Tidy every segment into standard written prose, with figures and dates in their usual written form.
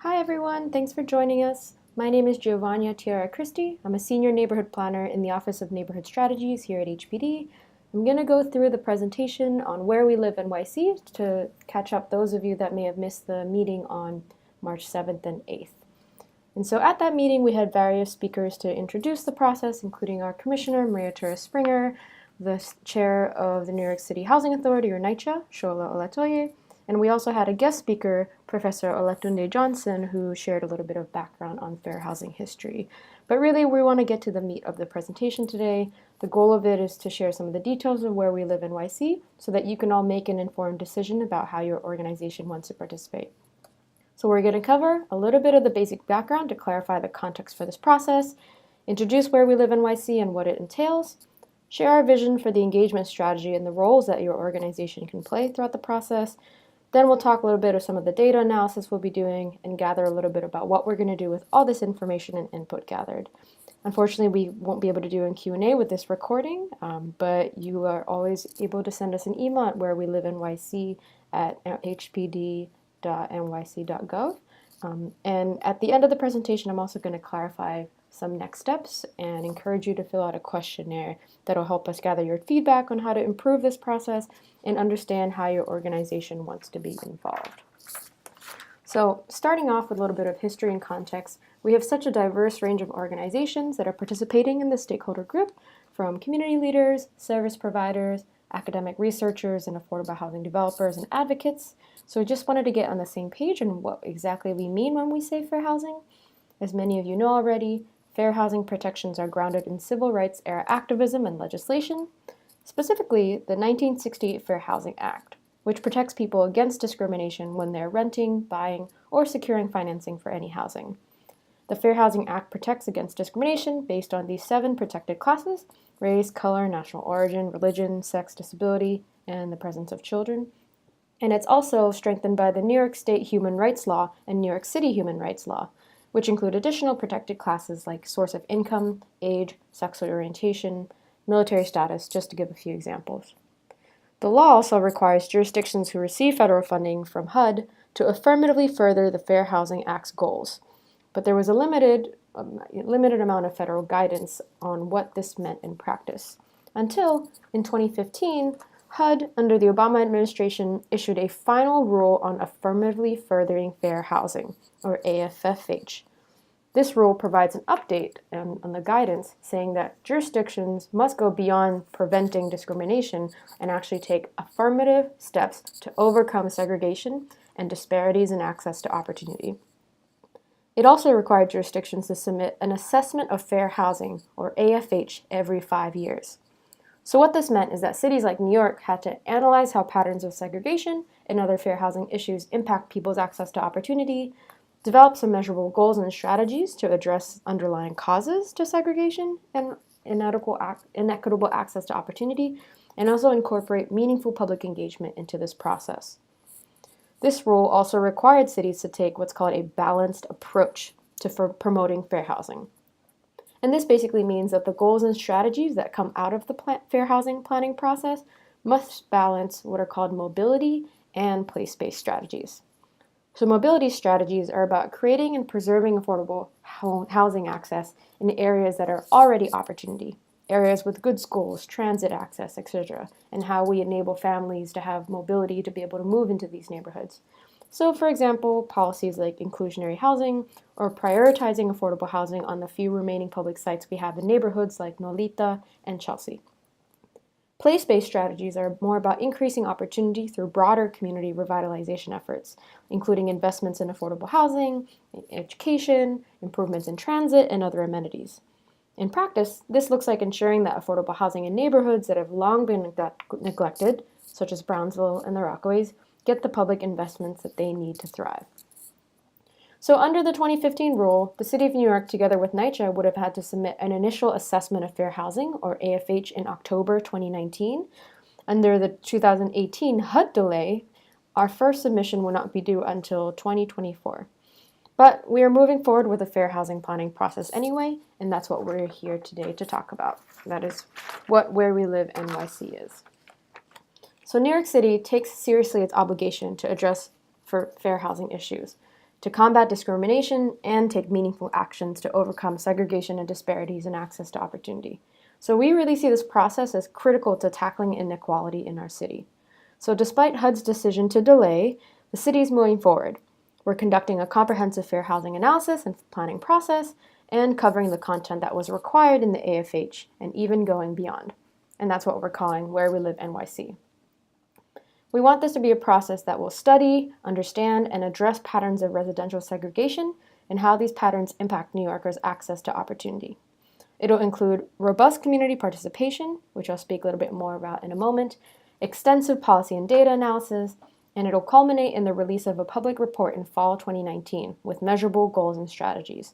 Hi everyone, thanks for joining us. My name is Giovanna Tiara Christie. I'm a senior neighborhood planner in the Office of Neighborhood Strategies here at HPD. I'm going to go through the presentation on Where We Live NYC to catch up those of you that may have missed the meeting on March 7th and 8th. And so at that meeting, we had various speakers to introduce the process, including our Commissioner, Maria Torres Springer, the Chair of the New York City Housing Authority, or NYCHA, Shola Olatoye, and we also had a guest speaker, Professor Olatunde Johnson, who shared a little bit of background on fair housing history. But really, we want to get to the meat of the presentation today. The goal of it is to share some of the details of Where We Live NYC so that you can all make an informed decision about how your organization wants to participate. So we're going to cover a little bit of the basic background to clarify the context for this process, introduce Where We Live NYC and what it entails, share our vision for the engagement strategy and the roles that your organization can play throughout the process. Then we'll talk a little bit of some of the data analysis we'll be doing and gather a little bit about what we're going to do with all this information and input gathered. Unfortunately, we won't be able to do a Q&A with this recording, but you are always able to send us an email at wherewelivenyc@hpd.nyc.gov. And at the end of the presentation, I'm also going to clarify some next steps and encourage you to fill out a questionnaire that'll help us gather your feedback on how to improve this process and understand how your organization wants to be involved. So starting off with a little bit of history and context, we have such a diverse range of organizations that are participating in the stakeholder group, from community leaders, service providers, academic researchers, and affordable housing developers and advocates. So we just wanted to get on the same page on what exactly we mean when we say fair housing. As many of you know already, fair housing protections are grounded in civil rights era activism and legislation, specifically the 1968 Fair Housing Act, which protects people against discrimination when they're renting, buying, or securing financing for any housing. The Fair Housing Act protects against discrimination based on these 7 protected classes: race, color, national origin, religion, sex, disability, and the presence of children. And it's also strengthened by the New York State Human Rights Law and New York City Human Rights Law, which include additional protected classes like source of income, age, sexual orientation, military status, just to give a few examples. The law also requires jurisdictions who receive federal funding from HUD to affirmatively further the Fair Housing Act's goals. But there was a limited amount of federal guidance on what this meant in practice, until in 2015, HUD, under the Obama administration, issued a final rule on affirmatively furthering fair housing, or AFFH. This rule provides an update on the guidance, saying that jurisdictions must go beyond preventing discrimination and actually take affirmative steps to overcome segregation and disparities in access to opportunity. It also required jurisdictions to submit an assessment of fair housing, or AFH, every 5 years. So what this meant is that cities like New York had to analyze how patterns of segregation and other fair housing issues impact people's access to opportunity, develop some measurable goals and strategies to address underlying causes to segregation and inequitable access to opportunity, and also incorporate meaningful public engagement into this process. This rule also required cities to take what's called a balanced approach to promoting fair housing. And this basically means that the goals and strategies that come out of the fair housing planning process must balance what are called mobility and place-based strategies. So mobility strategies are about creating and preserving affordable housing access in areas that are already opportunity, areas with good schools, transit access, etc., and how we enable families to have mobility to be able to move into these neighborhoods. So, for example, policies like inclusionary housing or prioritizing affordable housing on the few remaining public sites we have in neighborhoods like Nolita and Chelsea. Place-based strategies are more about increasing opportunity through broader community revitalization efforts, including investments in affordable housing, education, improvements in transit, and other amenities. In practice, this looks like ensuring that affordable housing in neighborhoods that have long been neglected, such as Brownsville and the Rockaways, get the public investments that they need to thrive. So under the 2015 rule, the City of New York, together with NYCHA, would have had to submit an initial assessment of fair housing, or AFH, in October 2019. Under the 2018 HUD delay, our first submission will not be due until 2024. But we are moving forward with the fair housing planning process anyway, and that's what we're here today to talk about. That is what Where We Live NYC is. So New York City takes seriously its obligation to address fair housing issues. to combat discrimination and take meaningful actions to overcome segregation and disparities in access to opportunity. So we really see this process as critical to tackling inequality in our city. So despite HUD's decision to delay, the city is moving forward. We're conducting a comprehensive fair housing analysis and planning process and covering the content that was required in the AFH and even going beyond. And that's what we're calling Where We Live NYC. We want this to be a process that will study, understand, and address patterns of residential segregation and how these patterns impact New Yorkers' access to opportunity. It'll include robust community participation, which I'll speak a little bit more about in a moment, extensive policy and data analysis, and it'll culminate in the release of a public report in fall 2019 with measurable goals and strategies.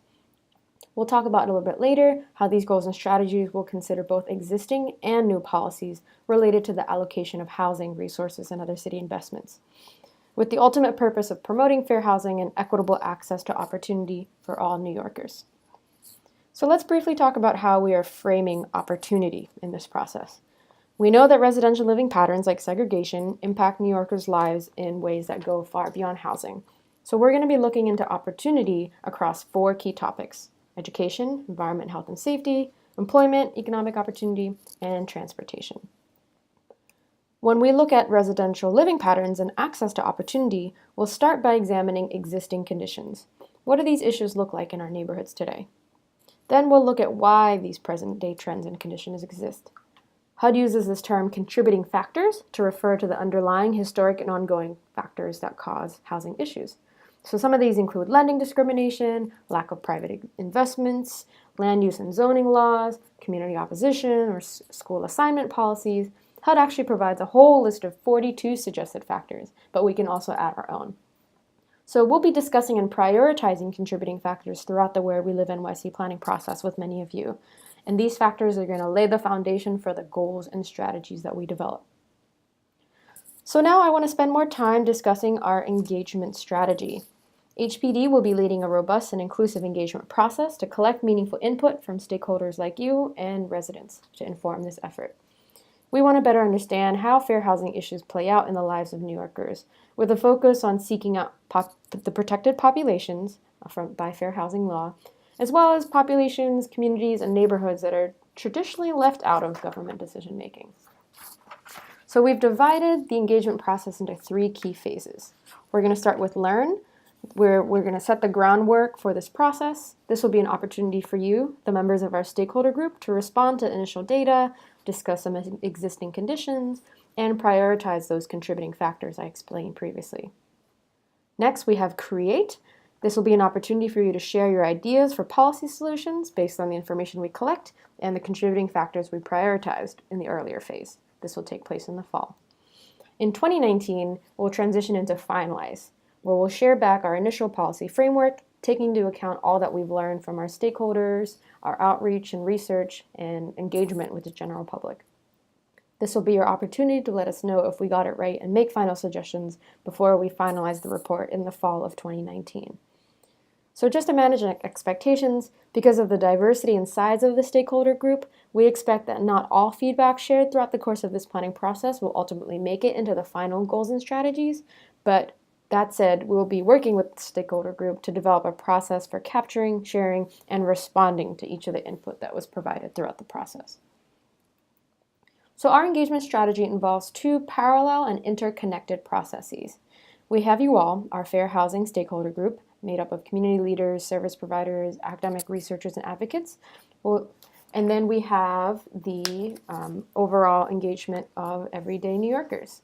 We'll talk about a little bit later how these goals and strategies will consider both existing and new policies related to the allocation of housing, resources, and other city investments, with the ultimate purpose of promoting fair housing and equitable access to opportunity for all New Yorkers. So let's briefly talk about how we are framing opportunity in this process. We know that residential living patterns like segregation impact New Yorkers' lives in ways that go far beyond housing. So we're going to be looking into opportunity across 4 key topics: education, environment, health and safety, employment, economic opportunity, and transportation. When we look at residential living patterns and access to opportunity, we'll start by examining existing conditions. What do these issues look like in our neighborhoods today? Then we'll look at why these present-day trends and conditions exist. HUD uses this term contributing factors to refer to the underlying historic and ongoing factors that cause housing issues. So some of these include lending discrimination, lack of private investments, land use and zoning laws, community opposition, or school assignment policies. HUD actually provides a whole list of 42 suggested factors, but we can also add our own. So we'll be discussing and prioritizing contributing factors throughout the Where We Live NYC planning process with many of you. And these factors are going to lay the foundation for the goals and strategies that we develop. So now I want to spend more time discussing our engagement strategy. HPD will be leading a robust and inclusive engagement process to collect meaningful input from stakeholders like you and residents to inform this effort. We want to better understand how fair housing issues play out in the lives of New Yorkers, with a focus on seeking out the protected populations by fair housing law, as well as populations, communities, and neighborhoods that are traditionally left out of government decision-making. So we've divided the engagement process into 3 key phases. We're going to start with Learn, where we're going to set the groundwork for this process. This will be an opportunity for you, the members of our stakeholder group, to respond to initial data, discuss some existing conditions, and prioritize those contributing factors I explained previously. Next, we have Create. This will be an opportunity for you to share your ideas for policy solutions based on the information we collect and the contributing factors we prioritized in the earlier phase. This will take place in the fall. In 2019, we'll transition into Finalize, where we'll share back our initial policy framework, taking into account all that we've learned from our stakeholders, our outreach and research, and engagement with the general public. This will be your opportunity to let us know if we got it right and make final suggestions before we finalize the report in the fall of 2019. So just to manage expectations, because of the diversity and size of the stakeholder group, we expect that not all feedback shared throughout the course of this planning process will ultimately make it into the final goals and strategies, but that said, we'll be working with the stakeholder group to develop a process for capturing, sharing, and responding to each of the input that was provided throughout the process. So our engagement strategy involves 2 parallel and interconnected processes. We have you all, our Fair Housing Stakeholder Group, made up of community leaders, service providers, academic researchers, and advocates. And then we have the overall engagement of everyday New Yorkers.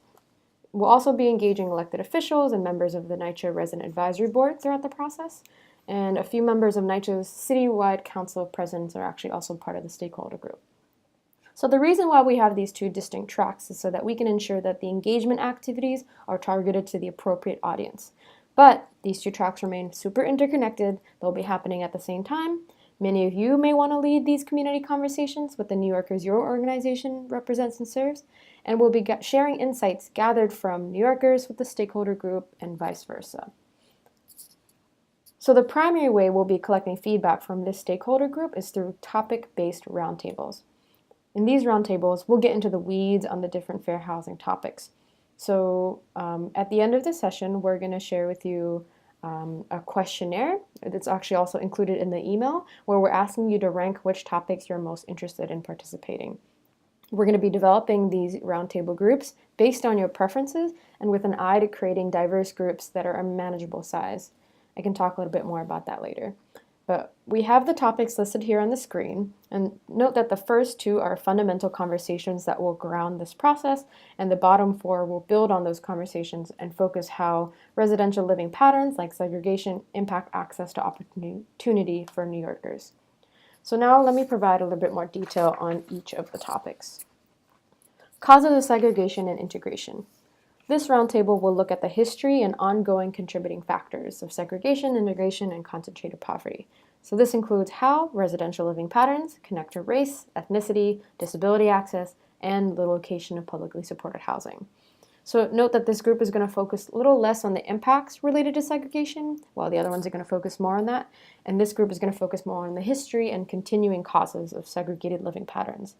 We'll also be engaging elected officials and members of the NYCHA Resident Advisory Board throughout the process, and a few members of NYCHA's Citywide Council of Presidents are actually also part of the stakeholder group. So the reason why we have these 2 distinct tracks is so that we can ensure that the engagement activities are targeted to the appropriate audience. But these 2 tracks remain super interconnected. They'll be happening at the same time. Many of you may want to lead these community conversations with the New Yorkers your organization represents and serves, and we'll be sharing insights gathered from New Yorkers with the stakeholder group and vice versa. So the primary way we'll be collecting feedback from this stakeholder group is through topic-based roundtables. In these roundtables, we'll get into the weeds on the different fair housing topics. So at the end of this session, we're going to share with you a questionnaire that's actually also included in the email, where we're asking you to rank which topics you're most interested in participating. We're going to be developing these roundtable groups based on your preferences and with an eye to creating diverse groups that are a manageable size. I can talk a little bit more about that later. But we have the topics listed here on the screen, and note that the first two are fundamental conversations that will ground this process, and the bottom four will build on those conversations and focus how residential living patterns like segregation impact access to opportunity for New Yorkers. So now let me provide a little bit more detail on each of the topics. Causes of segregation and integration. This roundtable will look at the history and ongoing contributing factors of segregation, integration, and concentrated poverty. So this includes how residential living patterns connect to race, ethnicity, disability access, and the location of publicly supported housing. So note that this group is going to focus a little less on the impacts related to segregation, while the other ones are going to focus more on that. And this group is going to focus more on the history and continuing causes of segregated living patterns.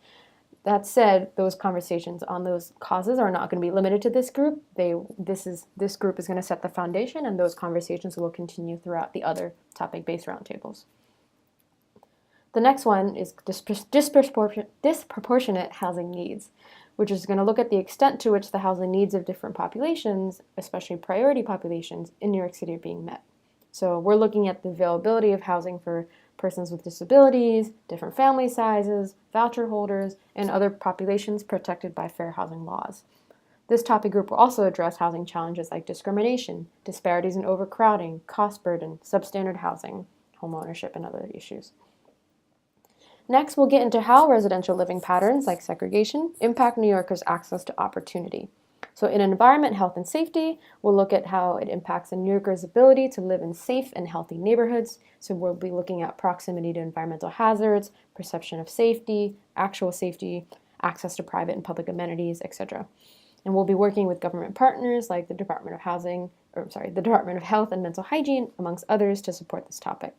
That said, those conversations on those causes are not going to be limited to this group. This group is going to set the foundation, and those conversations will continue throughout the other topic-based roundtables. The next one is disproportionate housing needs, which is going to look at the extent to which the housing needs of different populations, especially priority populations, in New York City are being met. So we're looking at the availability of housing for persons with disabilities, different family sizes, voucher holders, and other populations protected by fair housing laws. This topic group will also address housing challenges like discrimination, disparities in overcrowding, cost burden, substandard housing, homeownership, and other issues. Next, we'll get into how residential living patterns like segregation impact New Yorkers' access to opportunity. So in environment, health, and safety, we'll look at how it impacts a New Yorker's ability to live in safe and healthy neighborhoods. So we'll be looking at proximity to environmental hazards, perception of safety, actual safety, access to private and public amenities, etc. And we'll be working with government partners like the Department of Health and Mental Hygiene, amongst others, to support this topic.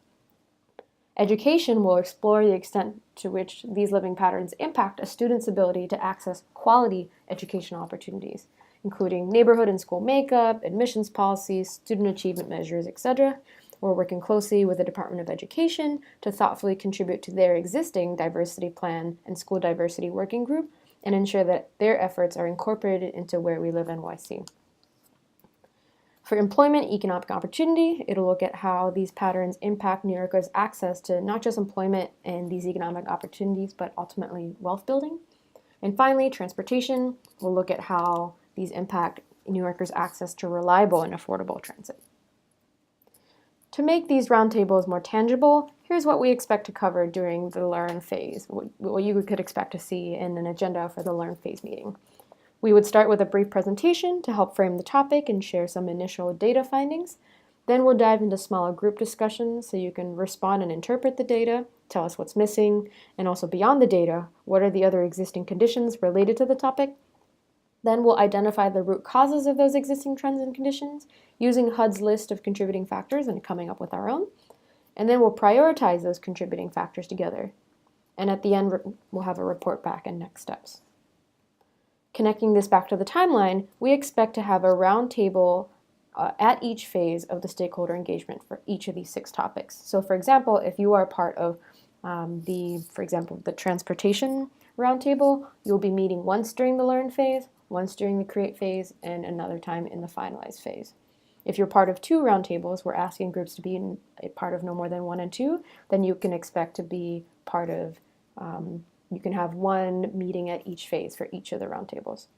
Education will explore the extent to which these living patterns impact a student's ability to access quality educational opportunities, including neighborhood and school makeup, admissions policies, student achievement measures, etc. We're working closely with the Department of Education to thoughtfully contribute to their existing diversity plan and school diversity working group and ensure that their efforts are incorporated into Where We Live NYC. For employment and economic opportunity, it'll look at how these patterns impact New Yorkers' access to not just employment and these economic opportunities, but ultimately wealth building. And finally, transportation will look at how these impact New Yorkers' access to reliable and affordable transit. To make these roundtables more tangible, here's what we expect to cover during the Learn phase, what you could expect to see in an agenda for the Learn phase meeting. We would start with a brief presentation to help frame the topic and share some initial data findings. Then we'll dive into smaller group discussions so you can respond and interpret the data, tell us what's missing, and also beyond the data, what are the other existing conditions related to the topic. Then we'll identify the root causes of those existing trends and conditions using HUD's list of contributing factors and coming up with our own. And then we'll prioritize those contributing factors together. And at the end, we'll have a report back and next steps. Connecting this back to the timeline, we expect to have a roundtable at each phase of the stakeholder engagement for each of these 6 topics. So for example, if you are part of the transportation roundtable, you'll be meeting once during the Learn phase, once during the Create phase, and another time in the Finalize phase. If you're part of 2 roundtables, we're asking groups to be a part of no more than 1 and 2, then you can expect to be part of you can have 1 meeting at each phase for each of the roundtables.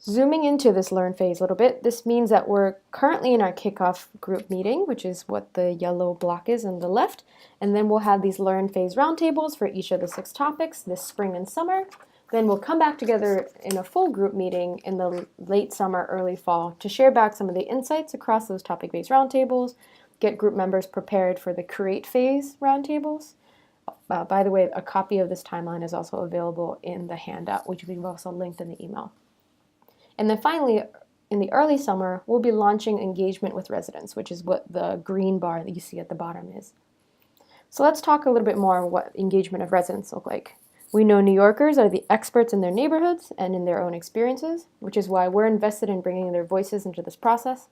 Zooming into this Learn phase a little bit, this means that we're currently in our Kickoff group meeting, which is what the yellow block is on the left, and then we'll have these Learn phase roundtables for each of the 6 topics this spring and summer. Then we'll come back together in a full group meeting in the late summer, early fall to share back some of the insights across those topic-based roundtables, get group members prepared for the Create phase roundtables. By the way, a copy of this timeline is also available in the handout, which we've also linked in the email. And then finally, in the early summer, we'll be launching engagement with residents, which is what the green bar that you see at the bottom is. So let's talk a little bit more what engagement of residents look like. We know New Yorkers are the experts in their neighborhoods and in their own experiences, which is why we're invested in bringing their voices into this process.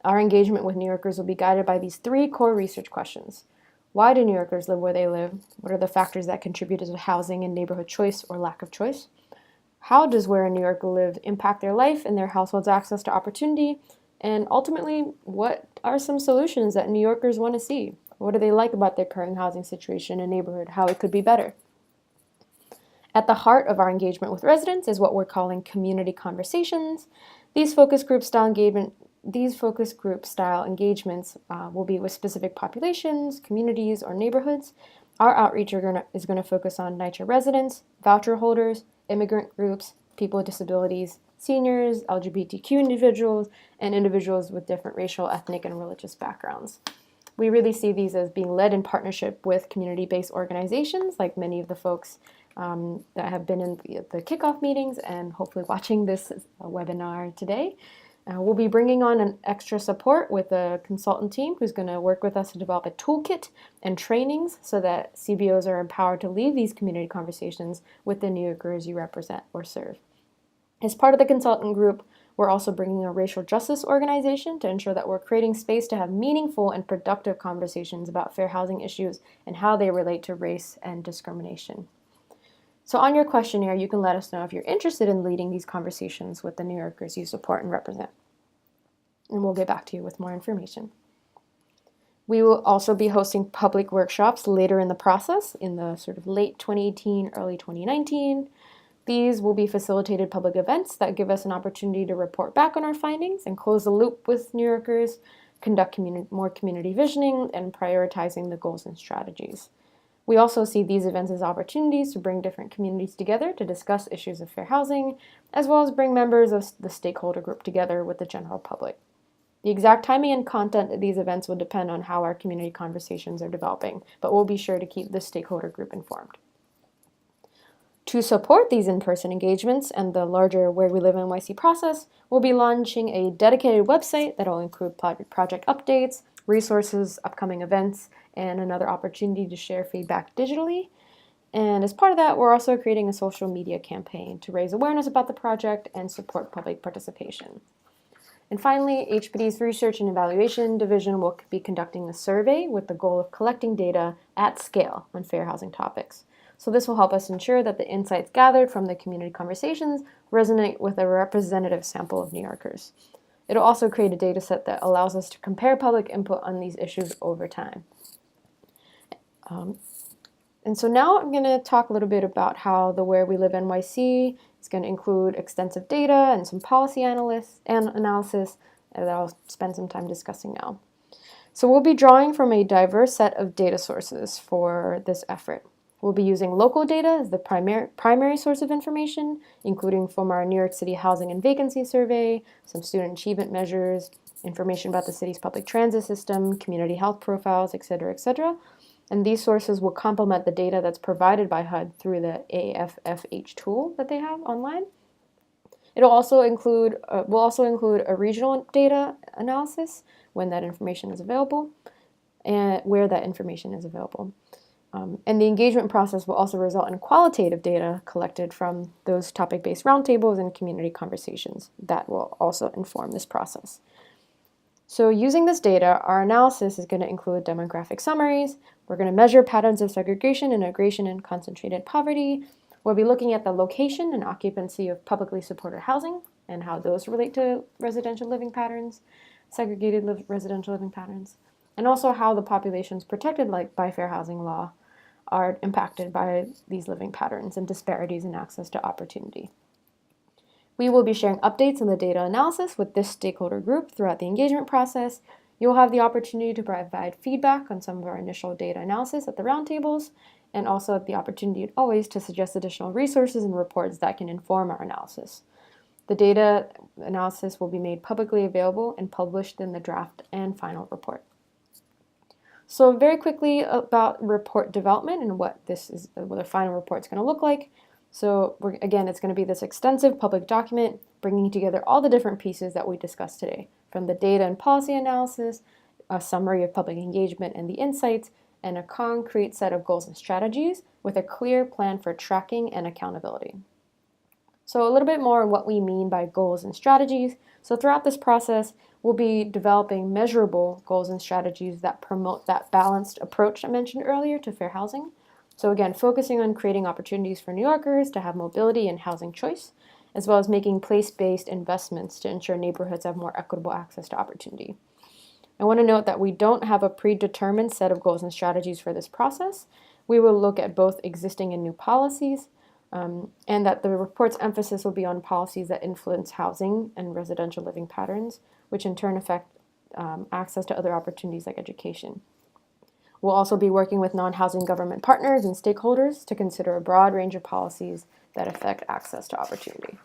Our engagement with New Yorkers will be guided by these 3 core research questions. Why do New Yorkers live where they live? What are the factors that contribute to housing and neighborhood choice or lack of choice? How does where a New Yorker lives impact their life and their household's access to opportunity? And ultimately, what are some solutions that New Yorkers want to see? What do they like about their current housing situation and neighborhood, how it could be better? At the heart of our engagement with residents is what we're calling community conversations. These focus group style engagements will be with specific populations, communities, or neighborhoods. Our outreach is going to focus on NYCHA residents, voucher holders, immigrant groups, people with disabilities, seniors, LGBTQ individuals, and individuals with different racial, ethnic, and religious backgrounds. We really see these as being led in partnership with community-based organizations, like many of the folks that have been in the kickoff meetings and hopefully watching this webinar today. We'll be bringing on an extra support with a consultant team who's going to work with us to develop a toolkit and trainings so that CBOs are empowered to lead these community conversations with the New Yorkers you represent or serve. As part of the consultant group, we're also bringing a racial justice organization to ensure that we're creating space to have meaningful and productive conversations about fair housing issues and how they relate to race and discrimination. So on your questionnaire, you can let us know if you're interested in leading these conversations with the New Yorkers you support and represent. And we'll get back to you with more information. We will also be hosting public workshops later in the process, in the sort of late 2018, early 2019. These will be facilitated public events that give us an opportunity to report back on our findings and close the loop with New Yorkers, conduct more community visioning, and prioritizing the goals and strategies. We also see these events as opportunities to bring different communities together to discuss issues of fair housing, as well as bring members of the stakeholder group together with the general public. The exact timing and content of these events will depend on how our community conversations are developing, but we'll be sure to keep the stakeholder group informed. To support these in-person engagements and the larger Where We Live NYC process, we'll be launching a dedicated website that will include project updates, resources, upcoming events, and another opportunity to share feedback digitally. And as part of that, we're also creating a social media campaign to raise awareness about the project and support public participation. And finally, HPD's Research and Evaluation Division will be conducting a survey with the goal of collecting data at scale on fair housing topics. So this will help us ensure that the insights gathered from the community conversations resonate with a representative sample of New Yorkers. It'll also create a data set that allows us to compare public input on these issues over time. And so now I'm going to talk a little bit about how the Where We Live NYC is going to include extensive data and some policy analysis that I'll spend some time discussing now. So we'll be drawing from a diverse set of data sources for this effort. We'll be using local data as the primary source of information, including from our New York City Housing and Vacancy Survey, some student achievement measures, information about the city's public transit system, community health profiles, etc., etc. And these sources will complement the data that's provided by HUD through the AFFH tool that they have online. We'll also include a regional data analysis when that information is available and where that information is available. And the engagement process will also result in qualitative data collected from those topic-based roundtables and community conversations that will also inform this process. So using this data, our analysis is going to include demographic summaries. We're going to measure patterns of segregation, integration, and concentrated poverty. We'll be looking at the location and occupancy of publicly supported housing and how those relate to residential living patterns, segregated residential living patterns, and also how the populations protected by fair housing law are impacted by these living patterns and disparities in access to opportunity. We will be sharing updates on the data analysis with this stakeholder group throughout the engagement process. You'll have the opportunity to provide feedback on some of our initial data analysis at the roundtables, and also the opportunity always to suggest additional resources and reports that can inform our analysis. The data analysis will be made publicly available and published in the draft and final report. So very quickly about report development and what the final report is going to look like. So again, it's going to be this extensive public document bringing together all the different pieces that we discussed today, from the data and policy analysis, a summary of public engagement and the insights, and a concrete set of goals and strategies with a clear plan for tracking and accountability. So a little bit more on what we mean by goals and strategies. So throughout this process, we'll be developing measurable goals and strategies that promote that balanced approach I mentioned earlier to fair housing. So again, focusing on creating opportunities for New Yorkers to have mobility and housing choice, as well as making place-based investments to ensure neighborhoods have more equitable access to opportunity. I want to note that we don't have a predetermined set of goals and strategies for this process. We will look at both existing and new policies, and that the report's emphasis will be on policies that influence housing and residential living patterns, which in turn affect access to other opportunities like education. We'll also be working with non-housing government partners and stakeholders to consider a broad range of policies that affect access to opportunity.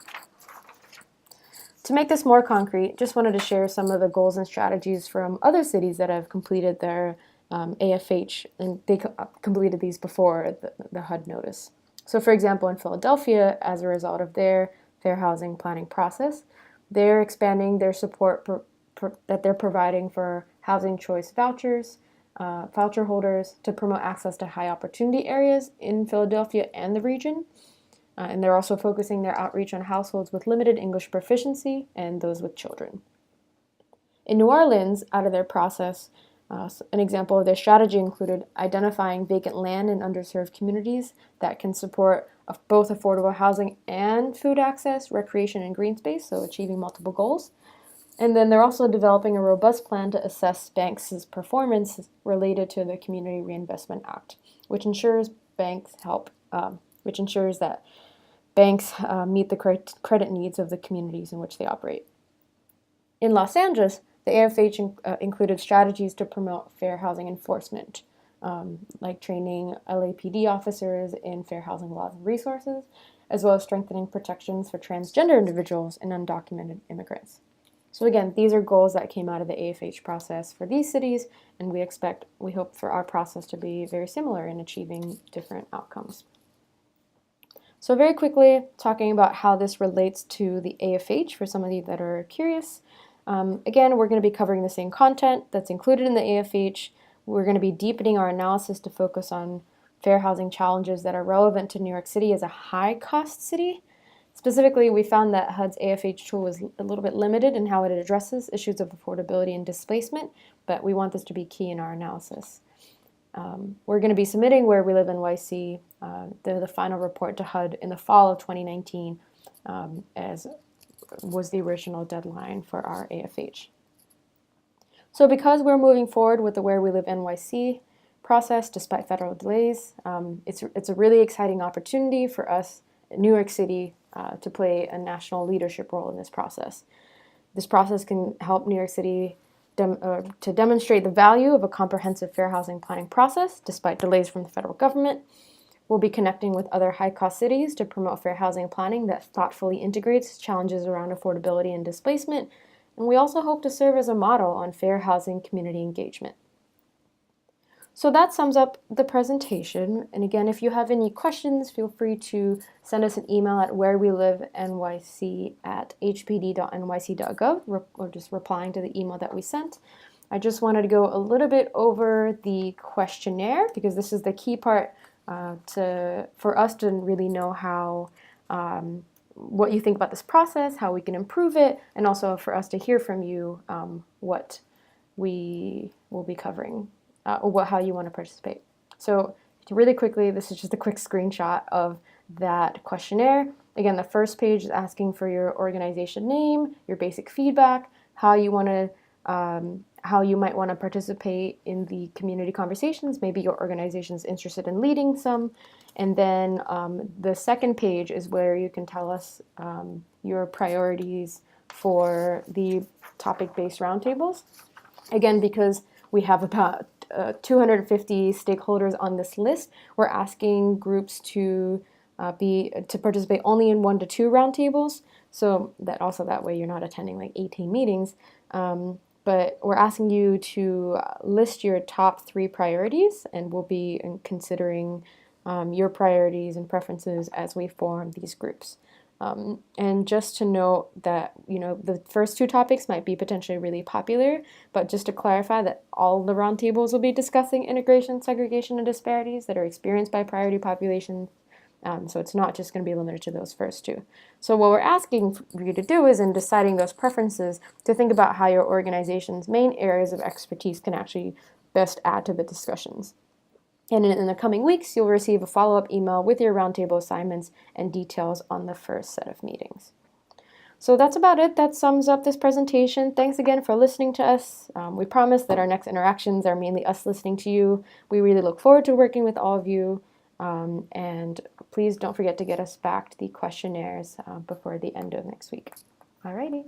To make this more concrete, just wanted to share some of the goals and strategies from other cities that have completed their AFH, and they completed these before the HUD notice. So for example, in Philadelphia, as a result of their fair housing planning process, they're expanding their support that they're providing for housing choice vouchers, voucher holders to promote access to high opportunity areas in Philadelphia and the region. And they're also focusing their outreach on households with limited English proficiency and those with children. In New Orleans, out of their process, an example of their strategy included identifying vacant land in underserved communities that can support both affordable housing and food access, recreation, and green space, so achieving multiple goals. And then they're also developing a robust plan to assess banks' performance related to the Community Reinvestment Act, which ensures that banks meet the credit needs of the communities in which they operate. In Los Angeles, the AFH included strategies to promote fair housing enforcement, like training LAPD officers in fair housing laws and resources, as well as strengthening protections for transgender individuals and undocumented immigrants. So again, these are goals that came out of the AFH process for these cities, and we hope for our process to be very similar in achieving different outcomes. So very quickly, talking about how this relates to the AFH for some of you that are curious. Again, we're going to be covering the same content that's included in the AFH. We're going to be deepening our analysis to focus on fair housing challenges that are relevant to New York City as a high-cost city. Specifically, we found that HUD's AFH tool was a little bit limited in how it addresses issues of affordability and displacement, but we want this to be key in our analysis. We're going to be submitting Where We Live NYC, the final report to HUD in the fall of 2019, as was the original deadline for our AFH. So because we're moving forward with the Where We Live NYC process despite federal delays, it's a really exciting opportunity for us in New York City to play a national leadership role in this process. This process can help New York City to demonstrate the value of a comprehensive fair housing planning process despite delays from the federal government. We'll be connecting with other high-cost cities to promote fair housing planning that thoughtfully integrates challenges around affordability and displacement, and we also hope to serve as a model on fair housing community engagement. So that sums up the presentation, and again, if you have any questions, feel free to send us an email at wherewelivenyc@hpd.nyc.gov, or just replying to the email that we sent. I just wanted to go a little bit over the questionnaire because this is the key part for us to really know how what you think about this process, how we can improve it, and also for us to hear from you what we will be covering, or how you want to participate. So really quickly, this is just a quick screenshot of that questionnaire. Again, the first page is asking for your organization name, your basic feedback, how you might want to participate in the community conversations. Maybe your organization is interested in leading some. And then the second page is where you can tell us your priorities for the topic-based roundtables. Again, because we have about 250 stakeholders on this list, we're asking groups to participate only in 1 to 2 roundtables. So that way you're not attending like 18 meetings. But we're asking you to list your top 3 priorities, and we'll be considering your priorities and preferences as we form these groups. And just to note that, the first 2 topics might be potentially really popular, but just to clarify that all the roundtables will be discussing integration, segregation, and disparities that are experienced by priority populations So it's not just going to be limited to those first two. So what we're asking for you to do is, in deciding those preferences, to think about how your organization's main areas of expertise can actually best add to the discussions. And in the coming weeks, you'll receive a follow-up email with your roundtable assignments and details on the first set of meetings. So that's about it. That sums up this presentation. Thanks again for listening to us. We promise that our next interactions are mainly us listening to you. We really look forward to working with all of you. And please don't forget to get us back the questionnaires before the end of next week. Alrighty.